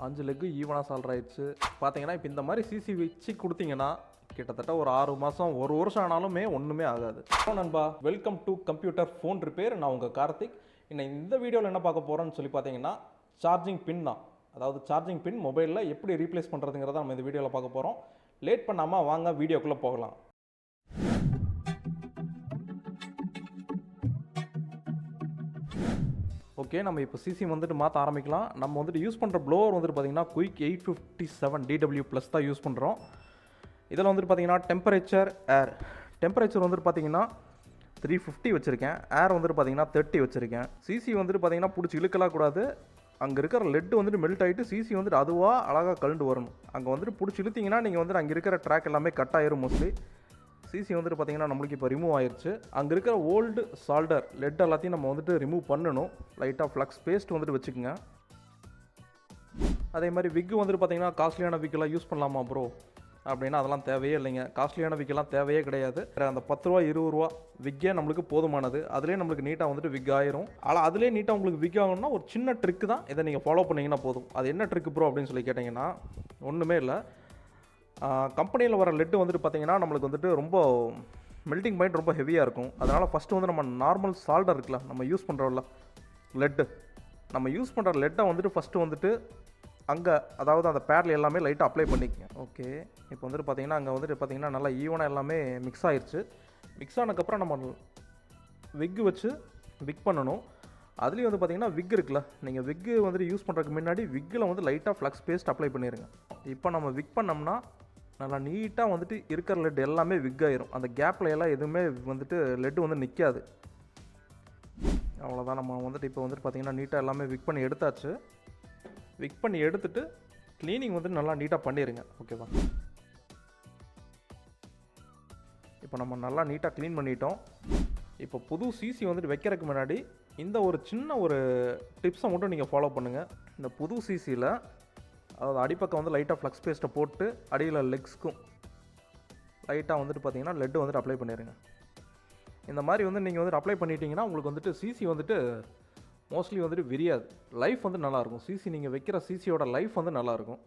5 leg ஈவனாக solve ஆயிடுச்சு. பார்த்தீங்கன்னா இப்போ இந்த மாதிரி சிசி வச்சு கொடுத்தீங்கன்னா கிட்டத்தட்ட ஒரு 6 மாதம் 1 வருஷம் ஆனாலுமே ஒன்றுமே ஆகாது. நண்பா, welcome to computer phone repair. நான் உங்கள் கார்த்திக். இந்த வீடியோவில் என்ன பார்க்க போகிறோன்னு சொல்லி பார்த்தீங்கன்னா சார்ஜிங் பின் தான். அதாவது சார்ஜிங் பின் மொபைலில் எப்படி ரீப்ளேஸ் பண்ணுறதுங்கிறத நம்ம இந்த வீடியோவில் பார்க்க போகிறோம். லேட் பண்ணாமல் வாங்க வீடியோக்குள்ளே போகலாம். ஓகே, நம்ம இப்போ சிசி வந்துட்டு மாற்ற ஆரம்பிக்கலாம். நம்ம வந்துட்டு யூஸ் பண்ணுற ப்ளோவர் வந்துட்டு பார்த்திங்கன்னா குயிக் 857 DW ப்ளஸ் தான் யூஸ் பண்ணுறோம். இதில் வந்துட்டு பார்த்திங்கன்னா டெம்பரேச்சர் வந்துட்டு பார்த்திங்கன்னா 350 வச்சுருக்கேன். ஏர் வந்துட்டு பார்த்திங்கன்னா 30 வச்சுருக்கேன். சிசி வந்துட்டு பார்த்திங்கன்னா பிடிச்சி இழுக்கலாம் கூடாது. அங்கே இருக்கிற லெட்டு வந்துட்டு மெல்ட் ஆகிட்டு சிசி வந்துட்டு அதுவாக அழகாக கலண்டு வரணும். அங்கே வந்துட்டு பிடிச்சி இழுத்திங்கன்னா நீங்கள் வந்துட்டு அங்கே இருக்கிற ட்ராக் எல்லாமே கட் ஆயிரும். மோஸ்ட்லி சிசி வந்துட்டு பார்த்திங்கன்னா நம்மளுக்கு இப்போ ரிமூவ் ஆயிடுச்சு. அங்கே இருக்கிற ஓல்டு சால்டர் லெட் எல்லாத்தையும் நம்ம வந்துட்டு ரிமூவ் பண்ணணும். லைட்டாக ஃப்ளக்ஸ் பேஸ்ட் வந்துட்டு வச்சுக்கோங்க. அதே மாதிரி விக்கு வந்துட்டு பார்த்திங்கன்னா காஸ்ட்லியான விக்கெல்லாம் யூஸ் பண்ணலாமா ப்ரோ அப்படின்னா அதெல்லாம் தேவையே இல்லைங்க. காஸ்ட்லியான விக்கெல்லாம் தேவையே கிடையாது. அந்த 10 ரூபா 20 ரூபா விக்கே நம்மளுக்கு போதுமானது. அதுலேயே நம்மளுக்கு நீட்டாக வந்துட்டு விக் ஆயிரும். ஆனால் அதுலேயே நீட்டாக உங்களுக்கு விக் ஆகணும்னா ஒரு சின்ன ட்ரிக்கு தான். இதை நீங்கள் ஃபாலோ பண்ணிங்கன்னா போதும். அது என்ன ட்ரிக்கு ப்ரோ அப்படின்னு சொல்லி கேட்டிங்கன்னா ஒன்றுமே இல்லை. கம்பெனியில் வர லெட்டு வந்துட்டு பார்த்திங்கன்னா நம்மளுக்கு வந்துட்டு ரொம்ப மெல்ட்டிங் பாயிண்ட் ரொம்ப ஹெவியாக இருக்கும். அதனால் ஃபஸ்ட்டு வந்து நம்ம நார்மல் சால்டர் இருக்குல்ல, நம்ம யூஸ் பண்ணுறோம்ல லெட்டு, நம்ம யூஸ் பண்ணுற லெட்டை வந்துட்டு ஃபஸ்ட்டு வந்துட்டு அங்கே அதாவது அந்த பேடில் எல்லாமே லைட்டாக அப்ளை பண்ணிக்கங்க. ஓகே, இப்போ வந்துட்டு பார்த்திங்கன்னா அங்கே வந்துட்டு பார்த்திங்கன்னா நல்லா ஈவனாக எல்லாமே மிக்ஸ் ஆகிடுச்சு. மிக்ஸ் ஆனதுக்கப்புறம் நம்ம விக்கு வச்சு விக் பண்ணணும். அதுலேயும் வந்து பார்த்திங்கன்னா விக் இருக்குல்ல, நீங்கள் விக்கு வந்துட்டு யூஸ் பண்ணுறதுக்கு முன்னாடி விக்கில் வந்து லைட்டாக ஃப்ளக்ஸ் பேஸ்ட் அப்ளை பண்ணிடுங்க. இப்போ நம்ம விக் பண்ணோம்னா நல்லா நீட்டாக வந்துட்டு இருக்கிற லெட் எல்லாமே விக் ஆயிரும். அந்த கேப்பில் எல்லாம் எதுவுமே வந்துட்டு லெட்டு வந்து நிற்காது. அவ்வளோதான். நம்ம வந்துட்டு இப்போ வந்துட்டு பார்த்திங்கன்னா நீட்டாக எல்லாமே விக் பண்ணி எடுத்தாச்சு. விக் பண்ணி எடுத்துகிட்டு க்ளீனிங் வந்துட்டு நல்லா நீட்டாக பண்ணிடுங்க. ஓகேவா? இப்போ நம்ம நல்லா நீட்டாக க்ளீன் பண்ணிட்டோம். இப்போ புது சிசி வந்துட்டு வைக்கிறதுக்கு முன்னாடி இந்த ஒரு சின்ன ஒரு டிப்ஸை மட்டும் நீங்கள் ஃபாலோ பண்ணுங்கள். இந்த புது சிசியில் அதாவது அடிப்பக்கம் வந்து லைட்டாக ஃப்ளக்ஸ் பேஸ்ட்டை போட்டு அடியில் லெக்ஸ்க்கும் லைட்டாக வந்துட்டு பார்த்திங்கன்னா லெட்டு வந்துட்டு அப்ளை பண்ணிடுங்க. இந்த மாதிரி வந்து நீங்கள் வந்துட்டு அப்ளை பண்ணிட்டீங்கன்னா உங்களுக்கு வந்துட்டு சிசி வந்துட்டு மோஸ்ட்லி வந்துட்டு விரியாது. லைஃப் வந்து நல்லாயிருக்கும். சிசி நீங்கள் வைக்கிற சிசியோட லைஃப் வந்து நல்லாயிருக்கும்.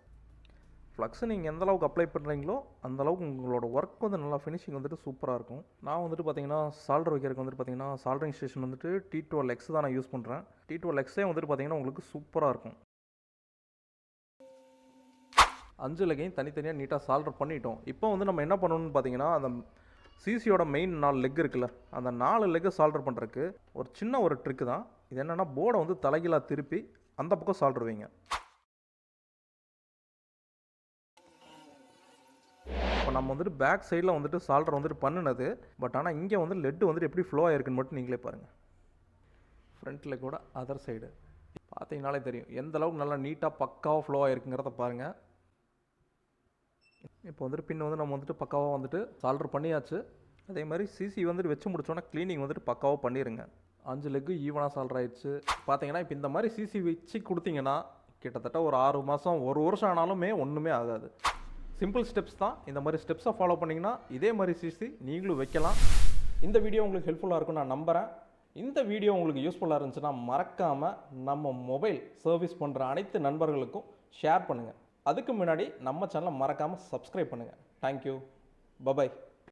ஃப்ளக்ஸை நீங்கள் எந்த அளவுக்கு அப்ளை பண்ணுறீங்களோ அந்தளவுக்கு உங்களோட ஒர்க் வந்து நல்லா ஃபினிஷிங் வந்துட்டு சூப்பராக இருக்கும். நான் வந்துட்டு பார்த்திங்கன்னா சால்டர் வைக்கிறதுக்கு வந்துட்டு பார்த்திங்கன்னா சால்டரிங் ஸ்டேஷன் வந்துட்டு T12X தான் நான் யூஸ் பண்ணுறேன். T12Xே வந்துட்டு பார்த்திங்கன்னா உங்களுக்கு சூப்பராக இருக்கும். 5 லெக்கையும் தனித்தனியாக நீட்டாக சால்டர் பண்ணிட்டோம். இப்போ வந்து நம்ம என்ன பண்ணணும்னு பார்த்திங்கன்னா அந்த சிசியோட மெயின் 4 லெக் இருக்குல்ல, அந்த 4 லெக்கை சால்டர் பண்ணுறதுக்கு ஒரு சின்ன ஒரு ட்ரிக்கு தான். இது என்னென்னா போர்டை வந்து தலைகீழாக திருப்பி அந்த பக்கம் சால்டர் வைங்க. இப்போ நம்ம வந்துட்டு பேக் சைடில் வந்துட்டு சால்டர் வந்துட்டு பண்ணினது. பட் ஆனால் இங்கே வந்து லெட்டு வந்துட்டு எப்படி ஃப்ளோ ஆகிருக்குன்னு மட்டும் நீங்களே பாருங்கள். ஃப்ரண்ட்டில் கூட அதர் சைடு பார்த்தீங்கனாலே தெரியும் எந்த அளவுக்கு நல்லா நீட்டாக பக்காவாக ஃப்ளோ ஆகிருக்குங்கிறத பாருங்கள். இப்போ வந்துட்டு பின் வந்து நம்ம வந்துட்டு பக்காவாக வந்துட்டு சால்டர் பண்ணியாச்சு. அதே மாதிரி சிசி வந்துட்டு வச்சு முடிச்சோன்னா க்ளீனிங் வந்துட்டு பக்காவாக பண்ணிடுங்க. 5 லெக்கு ஈவனாக சால்டர் ஆயிடுச்சு. பார்த்தீங்கன்னா இப்போ இந்த மாதிரி சிசி வச்சு கொடுத்தீங்கன்னா கிட்டத்தட்ட ஒரு 6 மாதம் 1 வருஷம் ஆனாலுமே ஒன்றுமே ஆகாது. சிம்பிள் ஸ்டெப்ஸ் தான். இந்த மாதிரி ஸ்டெப்ஸை ஃபாலோ பண்ணிங்கன்னா இதே மாதிரி சிசி நீங்களும் வைக்கலாம். இந்த வீடியோ உங்களுக்கு ஹெல்ப்ஃபுல்லாக இருக்கும்னு நான் நம்புகிறேன். இந்த வீடியோ உங்களுக்கு யூஸ்ஃபுல்லாக இருந்துச்சுன்னா மறக்காமல் நம்ம மொபைல் சர்வீஸ் பண்ணுற அனைத்து நண்பர்களுக்கும் ஷேர் பண்ணுங்கள். அதுக்கு முன்னாடி நம்ம சேனலை மறக்காமல் சப்ஸ்கிரைப் பண்ணுங்கள். தேங்க்யூ. பபாய்.